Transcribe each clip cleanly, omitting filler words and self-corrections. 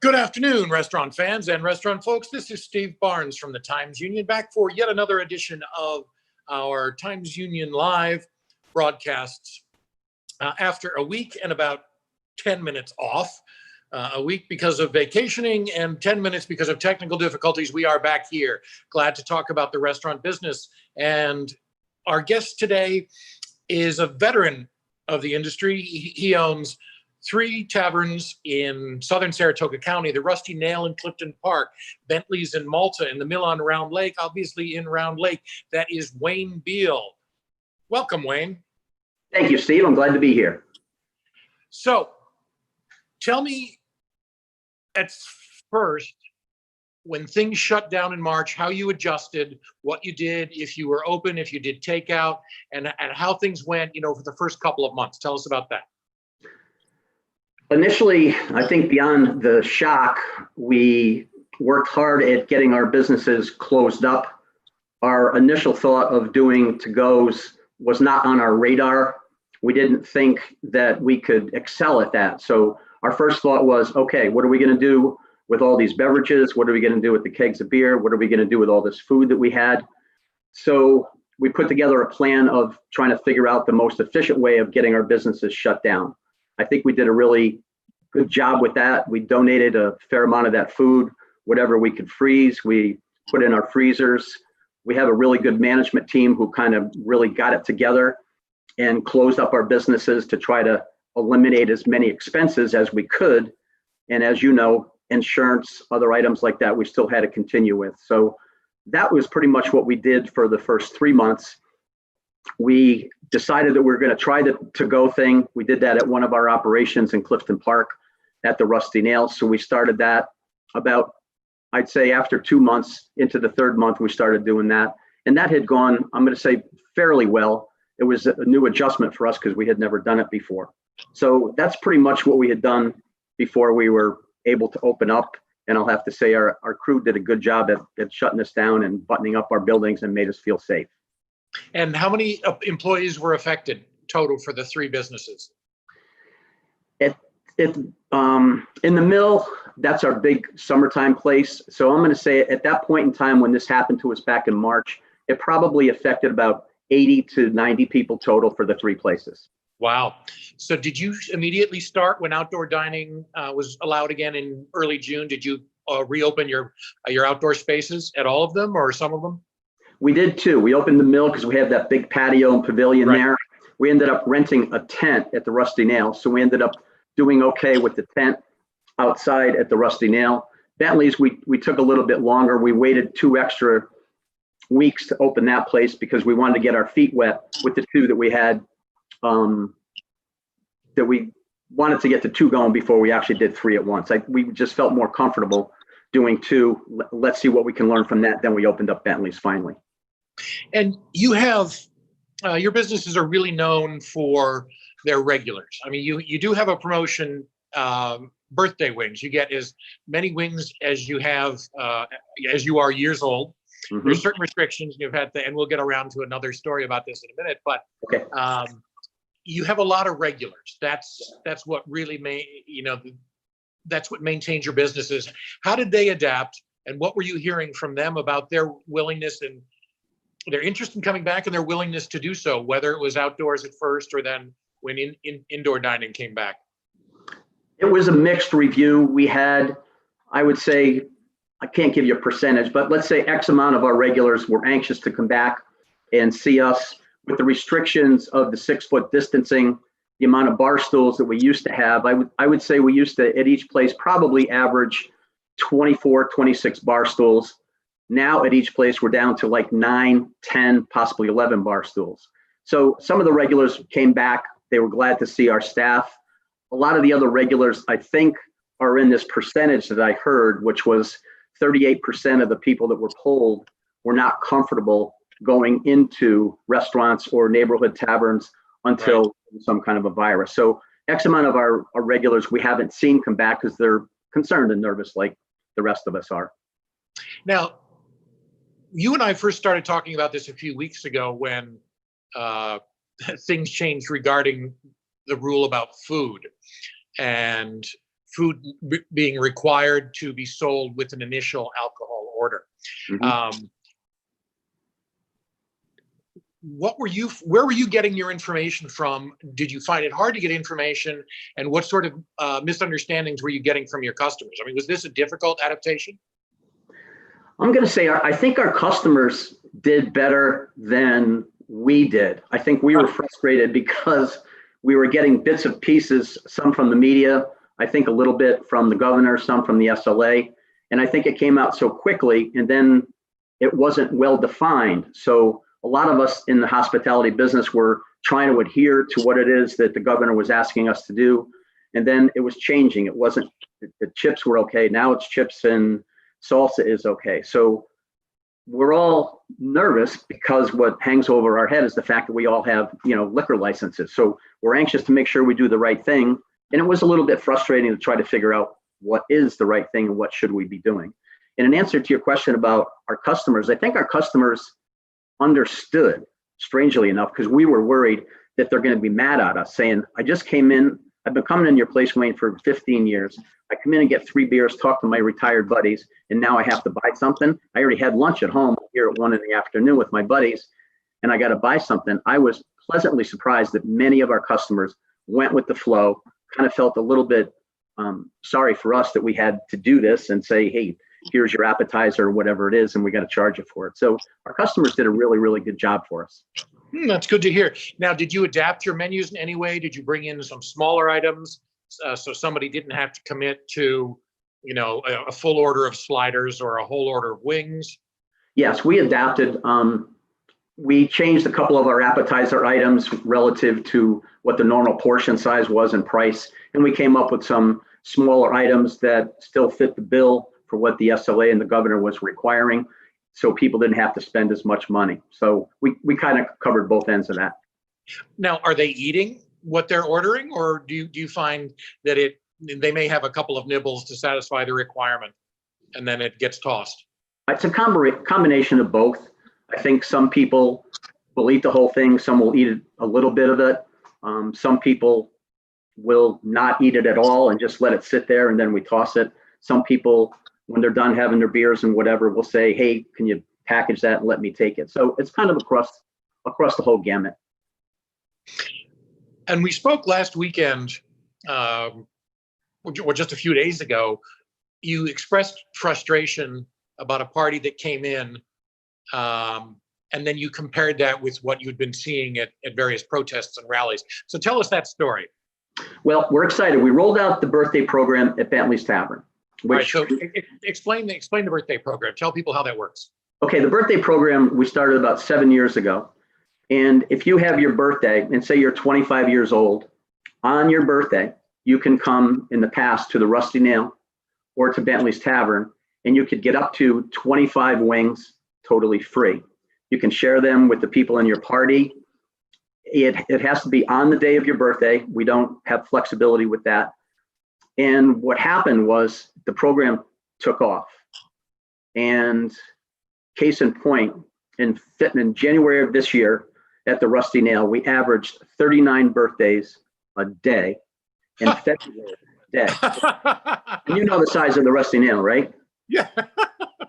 Good afternoon, restaurant fans and restaurant folks. This is Steve Barnes from the Times Union, back for yet another edition of our Times Union Live broadcasts. After a week and about 10 minutes off, a week because of vacationing and 10 minutes because of technical difficulties, we are back here. Glad to talk about the restaurant business. And our guest today is a veteran of the industry. He owns 3 taverns in southern Saratoga County, the Rusty Nail in Clifton Park, Bentley's in Malta, and the Mill on Round Lake, obviously in Round Lake. That is Wayne Beale. Welcome, Wayne. Thank you, Steve. I'm glad to be here. So tell me at first, when things shut down in March, how you adjusted, what you did, if you were open, if you did takeout, and how things went, for the first couple of months. Tell us about that. Initially, I think beyond the shock, we worked hard at getting our businesses closed up. Our initial thought of doing to-goes was not on our radar. We didn't think that we could excel at that. So our first thought was, okay, what are we going to do with all these beverages? What are we going to do with the kegs of beer? What are we going to do with all this food that we had? So we put together a plan of trying to figure out the most efficient way of getting our businesses shut down. I think we did a really good job with that. We donated a fair amount of that food, whatever we could freeze, we put in our freezers. We have a really good management team who kind of really got it together and closed up our businesses to try to eliminate as many expenses as we could. And as you know, insurance, other items like that, we still had to continue with. So that was pretty much what we did for the first 3 months. We decided that we were going to try the to-go thing. We did that at one of our operations in Clifton Park at the Rusty Nail. So we started that about, I'd say after 2 months into the 3rd month, we started doing that. And that had gone, I'm going to say, fairly well. It was a new adjustment for us because we had never done it before. So that's pretty much what we had done before we were able to open up. And I'll have to say our crew did a good job at shutting us down and buttoning up our buildings and made us feel safe. And how many employees were affected total for the 3 businesses? In the Mill, that's our big summertime place. So I'm going to say at that point in time when this happened to us back in March, it probably affected about 80 to 90 people total for the 3 places. Wow. So did you immediately start when outdoor dining was allowed again in early June? Did you reopen your outdoor spaces at all of them or some of them? We did too. We opened the Mill because we have that big patio and pavilion there. We ended up renting a tent at the Rusty Nail. So we ended up doing okay with the tent outside at the Rusty Nail. Bentley's, we took a little bit longer. We waited 2 extra weeks to open that place because we wanted to get our feet wet with the 2 that we had, that we wanted to get the 2 going before we actually did 3 at once. We just felt more comfortable doing 2. Let's see what we can learn from that. Then we opened up Bentley's finally. And you have, your businesses are really known for their regulars. I mean, you do have a promotion, birthday wings. You get as many wings as you have, as you are years old. Mm-hmm. There's certain restrictions you've had to, and we'll get around to another story about this in a minute, but okay. You have a lot of regulars. That's what really that's what maintains your businesses. How did they adapt, and what were you hearing from them about their willingness and their interest in coming back and their willingness to do so, whether it was outdoors at first or then when indoor dining came back? It was a mixed review. We had, I would say, I can't give you a percentage, but let's say X amount of our regulars were anxious to come back and see us. With the restrictions of the 6-foot distancing, the amount of bar stools that we used to have, I would say we used to, at each place, probably average 24, 26 bar stools. Now at each place, we're down to like 9, 10, possibly 11 bar stools. So some of the regulars came back. They were glad to see our staff. A lot of the other regulars, I think, are in this percentage that I heard, which was 38% of the people that were polled were not comfortable going into restaurants or neighborhood taverns until some kind of a virus. So X amount of our regulars we haven't seen come back because they're concerned and nervous like the rest of us are. Now, you and I first started talking about this a few weeks ago when things changed regarding the rule about food. And food being required to be sold with an initial alcohol order. Mhm. Where were you getting your information from? Did you find it hard to get information? And what sort of misunderstandings were you getting from your customers? I mean, was this a difficult adaptation? I'm going to say I think our customers did better than we did. I think we were frustrated because we were getting bits and pieces, some from the media, I think a little bit from the governor, some from the SLA. And I think it came out so quickly, and then it wasn't well defined. So a lot of us in the hospitality business were trying to adhere to what it is that the governor was asking us to do. And then it was changing. It wasn't, the chips were okay. Now it's chips and salsa is okay. So we're all nervous because what hangs over our head is the fact that we all have, liquor licenses. So we're anxious to make sure we do the right thing. And it was a little bit frustrating to try to figure out what is the right thing and what should we be doing. And in answer to your question about our customers, I think our customers understood, strangely enough, because we were worried that they're going to be mad at us saying, I just came in, I've been coming in your place, Wayne, for 15 years. I come in and get 3 beers, talk to my retired buddies, and now I have to buy something. I already had lunch at home here at 1 PM with my buddies, and I got to buy something. I was pleasantly surprised that many of our customers went with the flow, kind of felt a little bit sorry for us that we had to do this and say, hey, here's your appetizer or whatever it is, and we got to charge you for it. So our customers did a really, really good job for us. That's good to hear. Now, did you adapt your menus in any way? Did you bring in some smaller items so somebody didn't have to commit to, a full order of sliders or a whole order of wings? Yes, we adapted. We changed a couple of our appetizer items relative to what the normal portion size was and price, and we came up with some smaller items that still fit the bill for what the SLA and the governor was requiring, so people didn't have to spend as much money. So we kind of covered both ends of that. Now, are they eating what they're ordering, or do you find that they may have a couple of nibbles to satisfy the requirement and then it gets tossed? It's a combination of both. I think some people will eat the whole thing, some will eat a little bit of it. Some people will not eat it at all and just let it sit there and then we toss it. Some people, when they're done having their beers and whatever, will say, hey, can you package that and let me take it? So it's kind of across the whole gamut. And we spoke last weekend, or just a few days ago. You expressed frustration about a party that came in, and then you compared that with what you'd been seeing at various protests and rallies. So tell us that story. Well, we're excited. We rolled out the birthday program at Bentley's Tavern. Which, all right, so explain the birthday program. Tell people how that works. Okay, the birthday program we started about 7 years ago. And if you have your birthday, and say you're 25 years old, on your birthday, you can come in the past to the Rusty Nail or to Bentley's Tavern, and you could get up to 25 wings totally free. You can share them with the people in your party. It has to be on the day of your birthday. We don't have flexibility with that. And what happened was the program took off. And case in point, in January of this year at the Rusty Nail, we averaged 39 birthdays a day in February. And you know the size of the Rusty Nail, right? Yeah.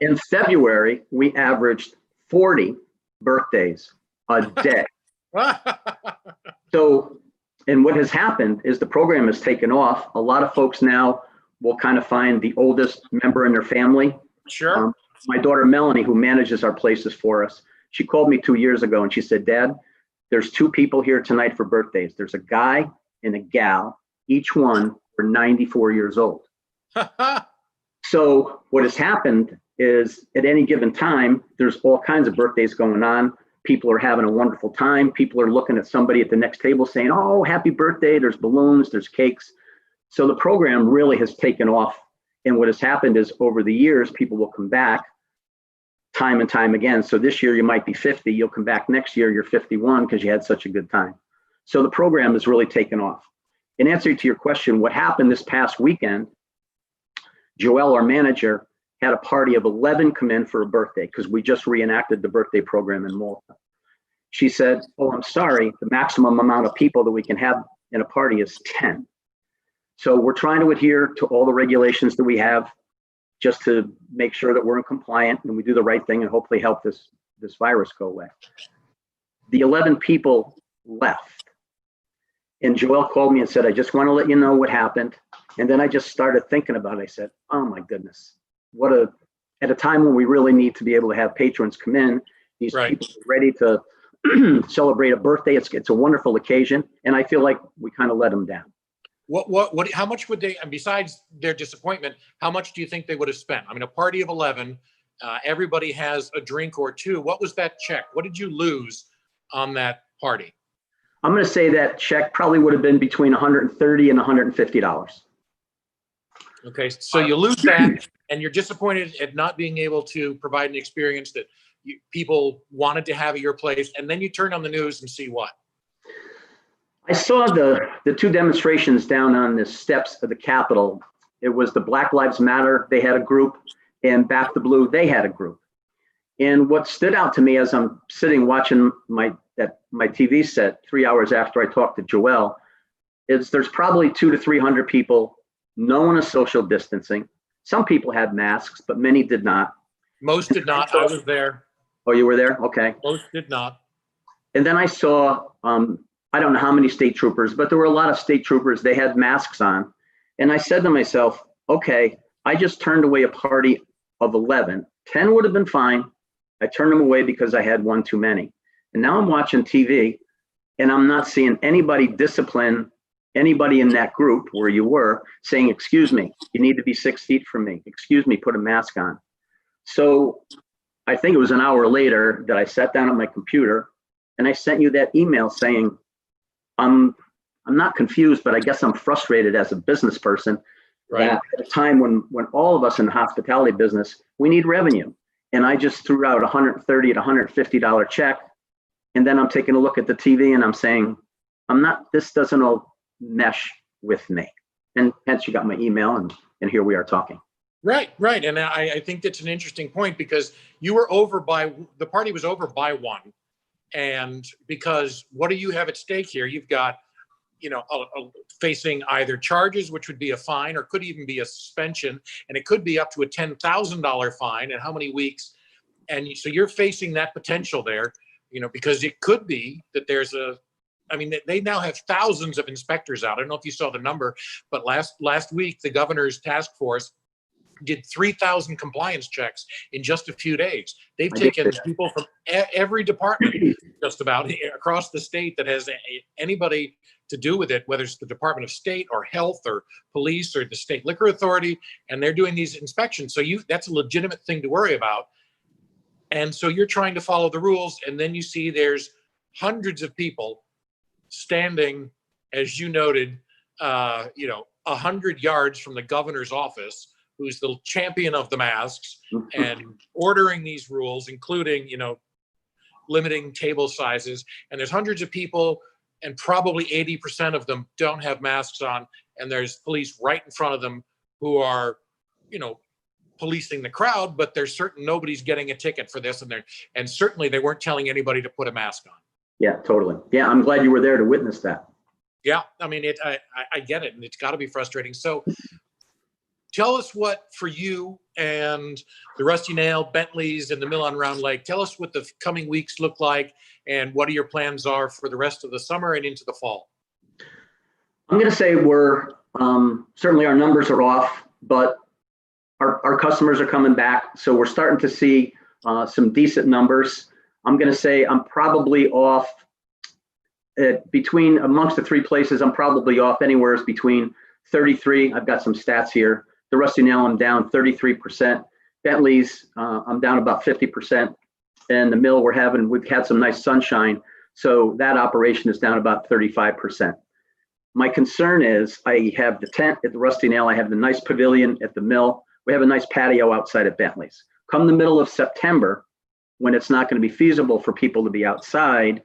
In February, we averaged 40 birthdays a day. So, and what has happened is the program has taken off. A lot of folks now will kind of find the oldest member in their family. Sure. My daughter, Melanie, who manages our places for us, she called me 2 years ago and she said, Dad, there's 2 people here tonight for birthdays. There's a guy and a gal, each one are 94 years old. So what has happened is at any given time, there's all kinds of birthdays going on. People are having a wonderful time. People are looking at somebody at the next table saying, oh, happy birthday. There's balloons, there's cakes. So the program really has taken off. And what has happened is over the years, people will come back time and time again. So this year you might be 50. You'll come back next year, you're 51 because you had such a good time. So the program has really taken off. In answer to your question, what happened this past weekend, Joelle, our manager, had a party of 11 come in for a birthday because we just reenacted the birthday program in Malta. She said, oh, I'm sorry, the maximum amount of people that we can have in a party is 10. So we're trying to adhere to all the regulations that we have just to make sure that we're in compliant and we do the right thing and hopefully help this virus go away. The 11 people left. And Joelle called me and said, I just want to let you know what happened. And then I just started thinking about it. I said, oh my goodness, at a time when we really need to be able to have patrons come in, these people are ready to celebrate a birthday. It's a wonderful occasion. And I feel like we kind of let them down. How much would they, and besides their disappointment, how much do you think they would have spent? I mean, a party of 11, everybody has a drink or two. What was that check? What did you lose on that party? I'm going to say that check probably would have been between $130 and $150. Okay, so you lose that, and you're disappointed at not being able to provide an experience that people wanted to have at your place, and then you turn on the news and see what? I saw the two demonstrations down on the steps of the Capitol. It was the Black Lives Matter, they had a group, and Back the Blue, they had a group. And what stood out to me as I'm sitting watching my TV set 3 hours after I talked to Joelle is there's probably 200 to 300 people. No one is social distancing. Some people had masks, but many did not. Most did not. I was there. Oh, you were there? Okay. Most did not. And then I saw, I don't know how many state troopers, but there were a lot of state troopers. They had masks on. And I said to myself, okay, I just turned away a party of 11. 10 would have been fine. I turned them away because I had one too many. And now I'm watching TV and I'm not seeing anybody discipline anybody in that group where you were saying, excuse me, you need to be 6 feet from me. Excuse me, put a mask on. So I think it was an hour later that I sat down at my computer and I sent you that email saying, I'm not confused, but I guess I'm frustrated as a business person. Right. That at a time when all of us in the hospitality business, we need revenue. And I just threw out $130 to $150 check. And then I'm taking a look at the TV and I'm saying, this doesn't all mesh with me. And hence you got my email and here we are talking. Right. And I think that's an interesting point because the party was over by one. And because what do you have at stake here? You've got, facing either charges, which would be a fine, or could even be a suspension, and it could be up to a $10,000 fine, and how many weeks? And so you're facing that potential there, because it could be that they now have thousands of inspectors out. I don't know if you saw the number, but last week, the governor's task force did 3,000 compliance checks in just a few days. They've taken people from every department just about across the state that has anybody to do with it, whether it's the Department of State or Health or Police or the State Liquor Authority, and they're doing these inspections. So that's a legitimate thing to worry about. And so you're trying to follow the rules, and then you see there's hundreds of people standing, as you noted, 100 yards from the governor's office, who's the champion of the masks, and ordering these rules, including, limiting table sizes. And there's hundreds of people, and probably 80% of them don't have masks on. And there's police right in front of them who are, policing the crowd, but there's nobody's getting a ticket for this. And certainly they weren't telling anybody to put a mask on. Yeah, totally. Yeah, I'm glad you were there to witness that. Yeah, I mean, I get it, and it's got to be frustrating. So tell us what, for you and the Rusty Nail, Bentleys, and the Mill on Round Lake, tell us what the coming weeks look like and what your plans are for the rest of the summer and into the fall. I'm going to say we're, certainly our numbers are off, but our customers are coming back. So we're starting to see some decent numbers. I'm going to say I'm probably off amongst the three places. I'm probably off anywhere between 33. I've got some stats here. The Rusty Nail, I'm down 33%. Bentley's, I'm down about 50%. And the Mill, we've had some nice sunshine. So that operation is down about 35%. My concern is I have the tent at the Rusty Nail. I have the nice pavilion at the Mill. We have a nice patio outside at Bentley's. Come the middle of September, when it's not going to be feasible for people to be outside,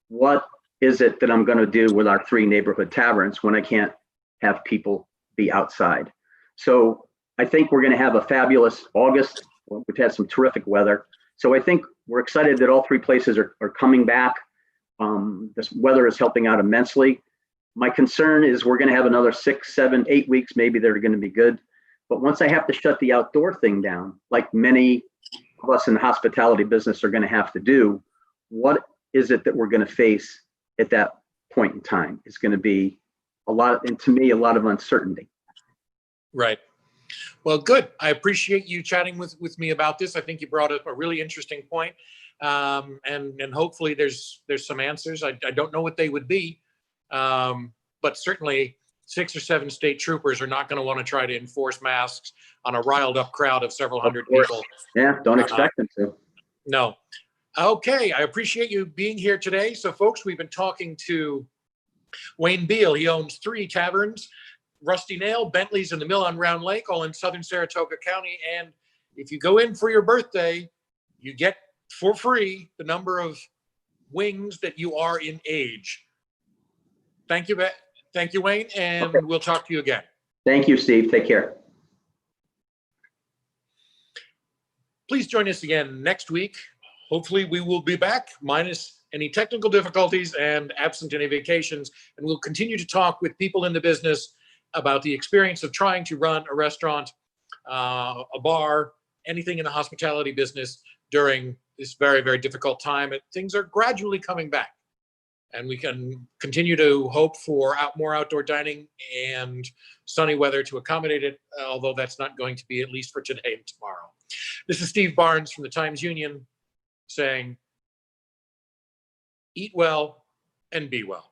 what is it that I'm going to do with our 3 neighborhood taverns when I can't have people be outside? So I think we're going to have a fabulous August. We've had some terrific weather. So I think we're excited that all 3 places are coming back. This weather is helping out immensely. My concern is we're going to have another 6, 7, 8 weeks. Maybe they're going to be good. But once I have to shut the outdoor thing down, like many of us in the hospitality business are going to have to do, what is it that we're going to face at that point in time? It's going to be a lot, and to me, a lot of uncertainty. Right. Well, good. I appreciate you chatting with me about this. I think you brought up a really interesting point. And hopefully there's some answers. I don't know what they would be. But certainly 6 or 7 state troopers are not going to want to try to enforce masks on a riled up crowd of several hundred people. Yeah, don't expect them to. No. Okay, I appreciate you being here today. So folks, we've been talking to Wayne Beale. He owns 3 taverns, Rusty Nail, Bentley's, and The Mill on Round Lake, all in southern Saratoga County. And if you go in for your birthday, you get for free the number of wings that you are in age. Thank you, Wayne, and Okay. We'll talk to you again. Thank you, Steve. Take care. Please join us again next week. Hopefully we will be back, minus any technical difficulties and absent any vacations, and we'll continue to talk with people in the business about the experience of trying to run a restaurant, a bar, anything in the hospitality business during this very, very difficult time. Things are gradually coming back, and we can continue to hope for more outdoor dining and sunny weather to accommodate it, although that's not going to be, at least for today and tomorrow. This is Steve Barnes from the Times-Union saying, eat well and be well.